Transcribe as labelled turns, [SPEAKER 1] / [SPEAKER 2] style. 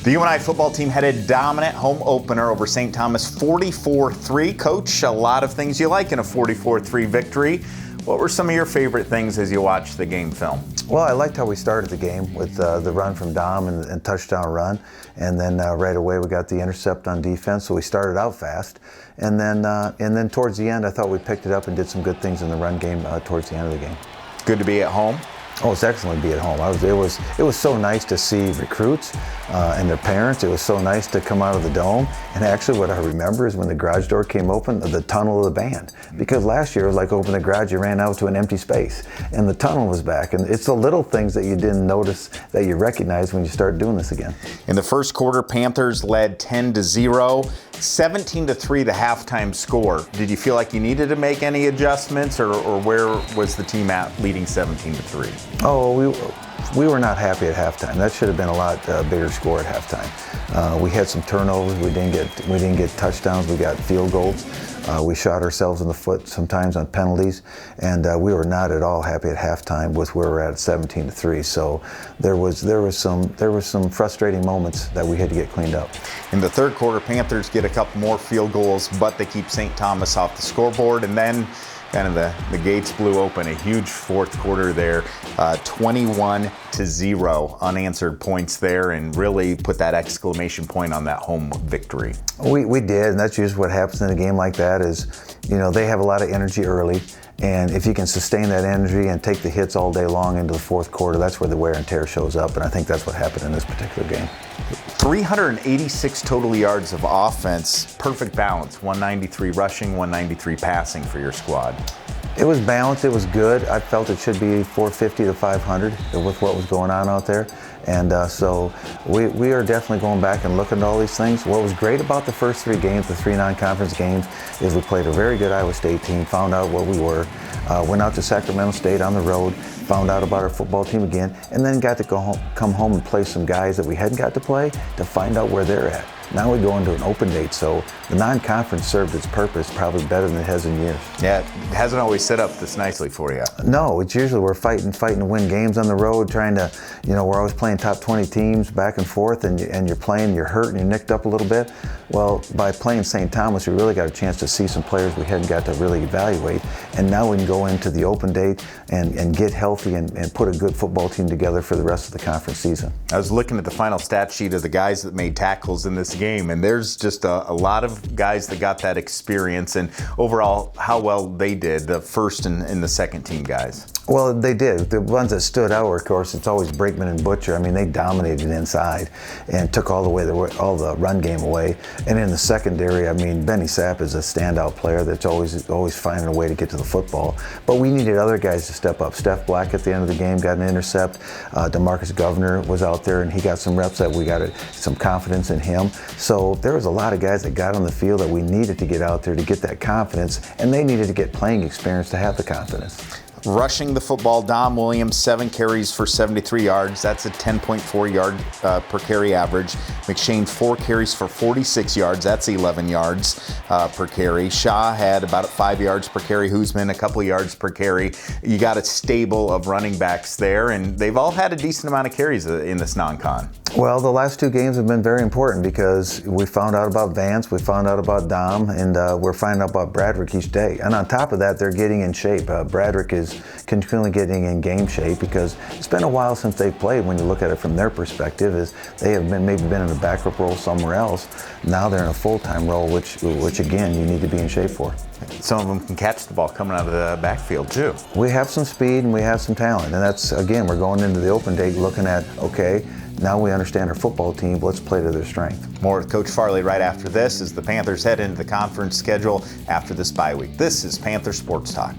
[SPEAKER 1] The UNI football team had a dominant home opener over St. Thomas, 44-3. Coach, a lot of things you like in a 44-3 victory. What were some of your favorite things as you watched the game film?
[SPEAKER 2] Well, I liked how we started the game with the run from Dom and touchdown run. And then right away we got the intercept on defense, so we started out fast. And then towards the end, I thought we picked it up and did some good things in the run game towards the end of the game.
[SPEAKER 1] Good to be at home?
[SPEAKER 2] Oh, it's excellent to be at home. It was so nice to see recruits and their parents. It was so nice to come out of the dome. And actually what I remember is when the garage door came open, the tunnel of the band. Because last year it was like open the garage, you ran out to an empty space. And the tunnel was back. And it's the little things that you didn't notice that you recognize when you start doing this again.
[SPEAKER 1] In the first quarter, Panthers led 10-0. 17-3 the halftime score. Did you feel like you needed to make any adjustments, or where was the team at leading 17-3?
[SPEAKER 2] Oh, we were not happy at halftime. That should have been a lot bigger score at halftime. We had some turnovers. We didn't get touchdowns. We got field goals. We shot ourselves in the foot sometimes on penalties, and we were not at all happy at halftime with where we're at 17-3. So there was some frustrating moments that we had to get cleaned up.
[SPEAKER 1] In the third quarter, Panthers get a couple more field goals, but they keep St. Thomas off the scoreboard, and then kind of the gates blew open. A huge fourth quarter there, 21-0 unanswered points there, and really put that exclamation point on that home victory.
[SPEAKER 2] We did, and that's usually what happens in a game like that is, you know, they have a lot of energy early, and if you can sustain that energy and take the hits all day long into the fourth quarter, that's where the wear and tear shows up, and I think that's what happened in this particular game.
[SPEAKER 1] 386 total yards of offense, perfect balance, 193 rushing, 193 passing for your squad.
[SPEAKER 2] It was balanced, it was good. I felt it should be 450 to 500 with what was going on out there. And so we are definitely going back and looking at all these things. What was great about the first three games, the three non-conference games, is we played a very good Iowa State team, found out what we were, went out to Sacramento State on the road, found out about our football team again, and then got to come home and play some guys that we hadn't got to play to find out where they're at. Now we go into an open date, so the non-conference served its purpose probably better than it has in years.
[SPEAKER 1] Yeah, it hasn't always set up this nicely for you.
[SPEAKER 2] No, it's usually we're fighting to win games on the road, trying to, you know, we're always playing top 20 teams back and forth, and you're playing, you're hurt and you're nicked up a little bit. Well, by playing St. Thomas, we really got a chance to see some players we hadn't got to really evaluate, and now we can go into the open date and get healthy and put a good football team together for the rest of the conference season.
[SPEAKER 1] I was looking at the final stat sheet of the guys that made tackles in this game, and there's just a lot of guys that got that experience, and overall how well they did, the first and the second team guys.
[SPEAKER 2] Well, they did. The ones that stood out were, of course, it's always Brakeman and Butcher. I mean, they dominated inside and took all the run game away. And in the secondary, I mean, Benny Sept is a standout player that's always finding a way to get to the football. But we needed other guys to step up. Steph Black at the end of the game got an intercept. DeMarcus Governor was out there, and he got some reps that we got some confidence in him. So there was a lot of guys that got on the field that we needed to get out there to get that confidence, and they needed to get playing experience to have the confidence.
[SPEAKER 1] Rushing the football, Dom Williams, 7 carries for 73 yards. That's a 10.4 yard per carry average. McShane, 4 carries for 46 yards. That's 11 yards per carry. Shaw had about 5 yards per carry. Hoosman, a couple of yards per carry. You got a stable of running backs there, and they've all had a decent amount of carries in this non-con.
[SPEAKER 2] Well, the last 2 games have been very important because we found out about Vance, we found out about Dom, and we're finding out about Bradrick each day. And on top of that, they're getting in shape. Bradrick is continually getting in game shape because it's been a while since they've played. When you look at it from their perspective, is they have maybe been in a backup role somewhere else. Now they're in a full-time role, which again, you need to be in shape for.
[SPEAKER 1] Some of them can catch the ball coming out of the backfield too.
[SPEAKER 2] We have some speed and we have some talent, and that's, again, we're going into the open date looking at, okay, now we understand our football team, let's play to their strength.
[SPEAKER 1] More with Coach Farley right after this as the Panthers head into the conference schedule after this bye week. This is Panther Sports Talk.